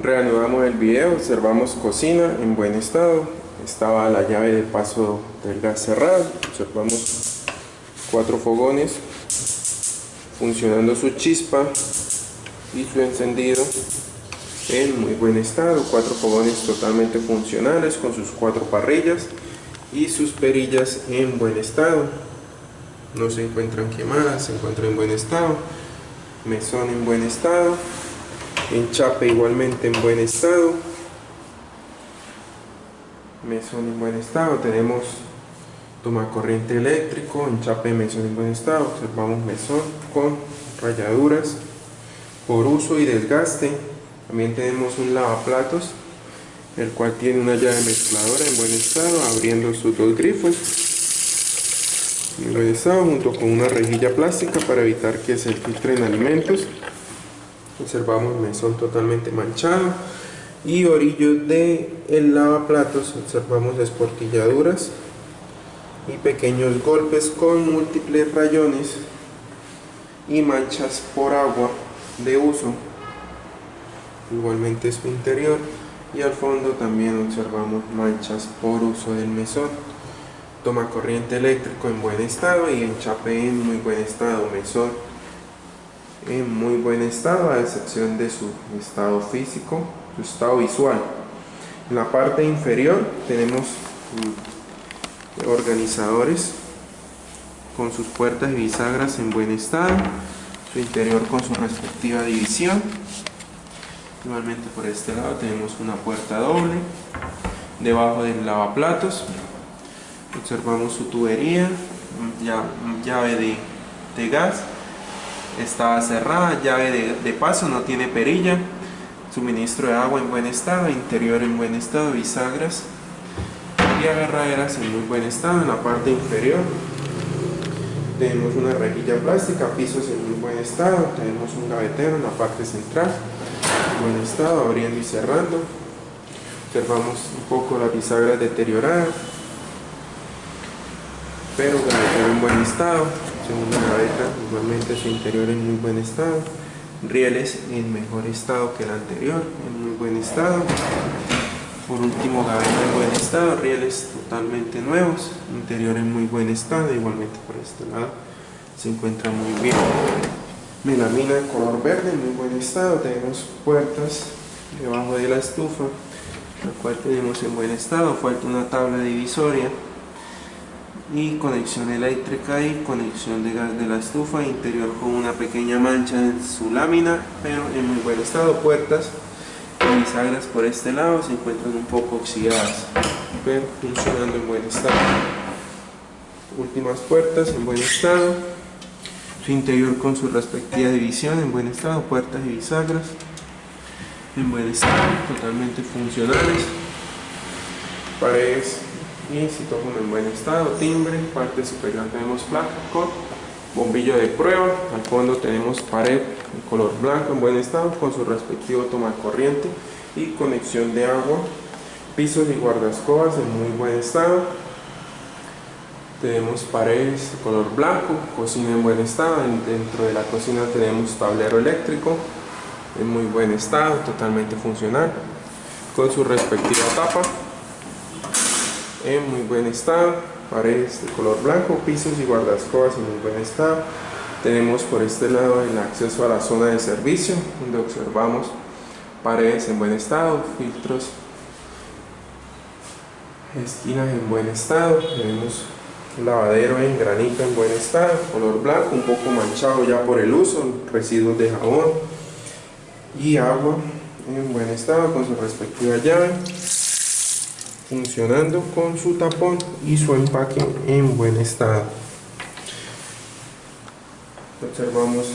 Reanudamos el video, observamos cocina en buen estado, estaba la llave de paso del gas cerrada, observamos 4 fogones funcionando su chispa y su encendido en muy buen estado, 4 fogones totalmente funcionales con sus 4 parrillas y sus perillas en buen estado, no se encuentran quemadas, se encuentran en buen estado, mesón en buen estado, enchape igualmente en buen estado, mesón en buen estado, tenemos tomacorriente eléctrico, enchape de mesón en buen estado, observamos mesón con rayaduras por uso y desgaste, también tenemos un lavaplatos, el cual tiene una llave mezcladora en buen estado, abriendo sus 2 grifos en buen estado, junto con una rejilla plástica para evitar que se filtren alimentos. Observamos mesón totalmente manchado y orillos del lavaplatos, observamos esportilladuras y pequeños golpes con múltiples rayones y manchas por agua de uso, igualmente su interior, y al fondo también observamos manchas por uso del mesón. Tomacorriente eléctrico en buen estado y enchape en muy buen estado, mesón en muy buen estado a excepción de su estado físico, su estado visual. En la parte inferior tenemos organizadores con sus puertas y bisagras en buen estado, su interior con su respectiva división. Igualmente por este lado tenemos una puerta doble debajo del lavaplatos, observamos su tubería, llave de gas, está cerrada, llave de paso, no tiene perilla, suministro de agua en buen estado, interior en buen estado, bisagras y agarraderas en muy buen estado. En la parte inferior tenemos una rejilla plástica, pisos en muy buen estado, tenemos un gavetero en la parte central en buen estado, abriendo y cerrando. Observamos un poco las bisagras deterioradas, pero gavetero en buen estado. Segunda gaveta, igualmente su interior en muy buen estado, rieles en mejor estado que el anterior, en muy buen estado. Por último, gaveta en buen estado, rieles totalmente nuevos, interior en muy buen estado, igualmente por este lado se encuentra muy bien. Melamina de color verde en muy buen estado, tenemos puertas debajo de la estufa, la cual tenemos en buen estado, falta una tabla divisoria y conexión eléctrica y conexión de gas de la estufa, interior con una pequeña mancha en su lámina, pero en muy buen estado. Puertas y bisagras por este lado se encuentran un poco oxidadas, pero funcionando en buen estado. Últimas puertas en buen estado, su interior con su respectiva división en buen estado, puertas y bisagras en buen estado, totalmente funcionales. Paredes y citófono en buen estado, timbre, parte superior tenemos placa con bombillo de prueba, al fondo tenemos pared de color blanco en buen estado con su respectivo tomacorriente y conexión de agua, pisos y guardascobas en muy buen estado, tenemos paredes de color blanco, cocina en buen estado, dentro de la cocina tenemos tablero eléctrico en muy buen estado, totalmente funcional, con su respectiva tapa en muy buen estado, paredes de color blanco, pisos y guardascobas en muy buen estado. Tenemos por este lado el acceso a la zona de servicio, donde observamos paredes en buen estado, filtros, esquinas en buen estado. Tenemos lavadero en granito en buen estado, color blanco, un poco manchado ya por el uso, residuos de jabón y agua en buen estado con su respectiva llave, funcionando con su tapón y su empaque en buen estado. Observamos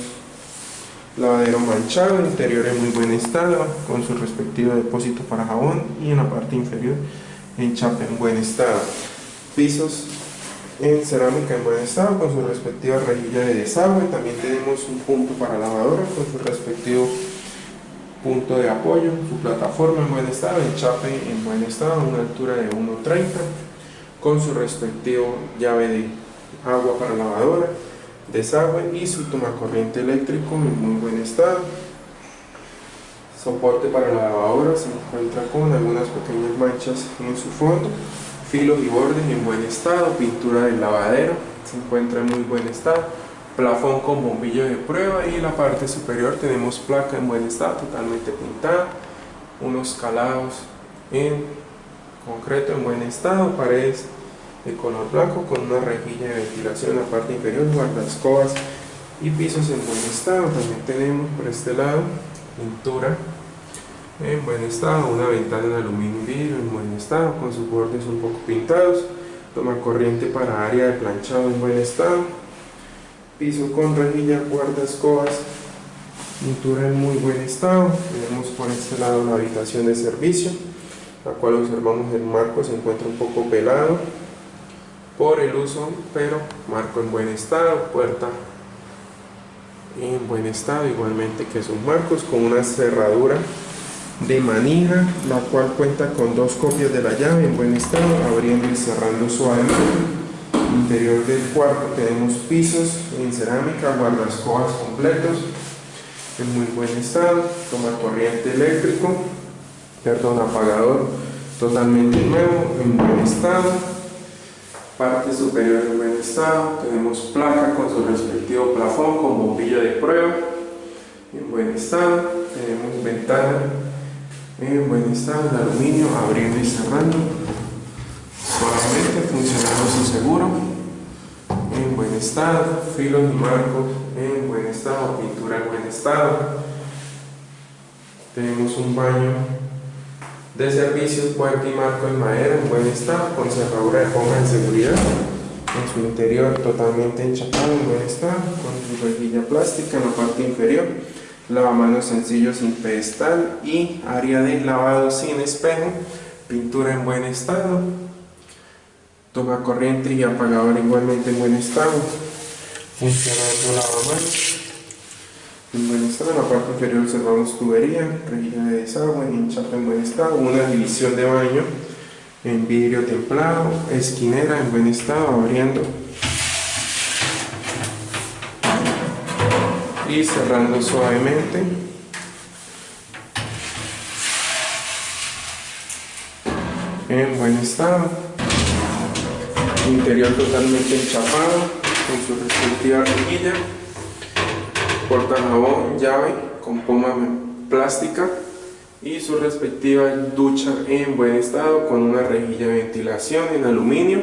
lavadero manchado, interior en muy buen estado con su respectivo depósito para jabón y en la parte inferior enchape en buen estado. Pisos en cerámica en buen estado con su respectiva rejilla de desagüe. También tenemos un punto para lavadora con su respectivo punto de apoyo, su plataforma en buen estado, enchape en buen estado a una altura de 1,30 con su respectivo llave de agua para lavadora, desagüe y su tomacorriente eléctrico en muy buen estado. Soporte para la lavadora, se encuentra con algunas pequeñas manchas en su fondo. Filos y bordes en buen estado. Pintura del lavadero se encuentra en muy buen estado. Plafón con bombillo de prueba, y la parte superior tenemos placa en buen estado, totalmente pintada. Unos calados en concreto en buen estado. Paredes de color blanco con una rejilla de ventilación en la parte inferior, guardascobas y pisos en buen estado. También tenemos por este lado pintura en buen estado, una ventana en aluminio y vidrio en buen estado con sus bordes un poco pintados, toma corriente para área de planchado en buen estado, piso con rejilla, guardaescobas, pintura en muy buen estado. Tenemos por este lado la habitación de servicio, la cual observamos el marco se encuentra un poco pelado por el uso, pero marco en buen estado, puerta en buen estado, igualmente que sus marcos, con una cerradura de manija, la cual cuenta con 2 copias de la llave en buen estado, abriendo y cerrando suavemente. Interior del cuarto tenemos pisos en cerámica, guardaescobas completos en muy buen estado, toma corriente eléctrico, apagador totalmente nuevo en buen estado. Parte superior en buen estado, tenemos placa con su respectivo plafón con bombilla de prueba en buen estado. Tenemos ventana en buen estado de aluminio, abriendo y cerrando suavemente, funcionando su seguro en buen estado. Filos y marcos en buen estado, pintura en buen estado. Tenemos un baño de servicios, puerta y marco en madera en buen estado, con cerradura de goma de seguridad. En su interior totalmente enchapado en buen estado, con su rejilla plástica en la parte inferior. Lavamanos sencillo sin pedestal y área de lavado sin espejo. Pintura en buen estado. Toma corriente y apagador igualmente en buen estado. Funcionando lavamanos en buen estado. En la parte inferior observamos tubería, rejilla de desagüe, enchape en buen estado, una división de baño en vidrio templado, esquinera en buen estado, abriendo y cerrando suavemente. En buen estado. Interior totalmente enchapado con su respectiva rejilla. Portajabón, llave con poma plástica y su respectiva ducha en buen estado con una rejilla de ventilación en aluminio.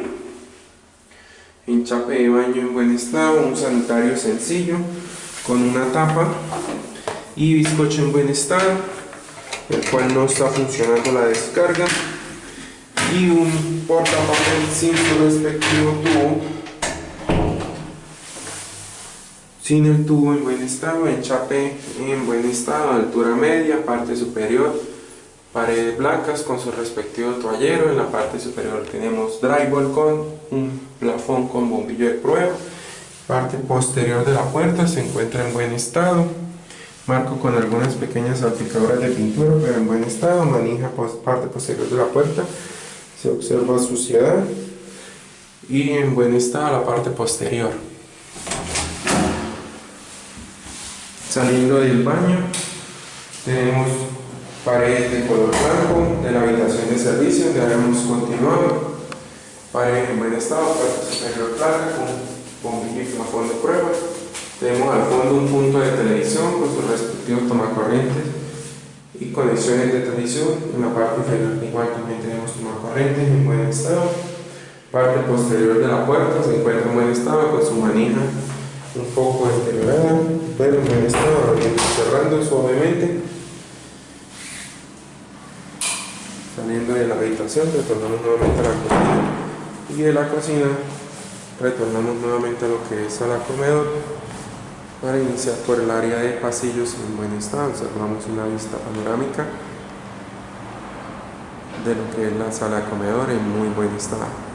Enchape de baño en buen estado, un sanitario sencillo con una tapa y bizcocho en buen estado, el cual no está funcionando la descarga, y un portapapel sin su respectivo tubo, sin el tubo en buen estado, enchape en buen estado, altura media, parte superior, paredes blancas con su respectivo toallero. En la parte superior tenemos drywall con un plafón con bombillo de prueba. Parte posterior de la puerta se encuentra en buen estado, marco con algunas pequeñas salpicaduras de pintura pero en buen estado. Manija parte posterior de la puerta, se observa suciedad, y en buen estado la parte posterior. Saliendo del baño tenemos paredes de color blanco de la habitación de servicio donde habíamos continuado. Paredes en buen estado, parte superior clara con bombillo y plafón de prueba. Tenemos al fondo un punto de televisión con sus respectivos tomacorrientes y conexiones de televisión. En la parte inferior igual también tenemos tomacorrientes en buen estado. Parte posterior de la puerta se encuentra en buen estado con su manija un poco deteriorada, pero en buen estado, abriendo y cerrando suavemente. Saliendo de la habitación retornamos nuevamente a la cocina, y de la cocina retornamos nuevamente a lo que es sala comedor para iniciar por el área de pasillos en buen estado. Observamos una vista panorámica de lo que es la sala de comedor en muy buen estado.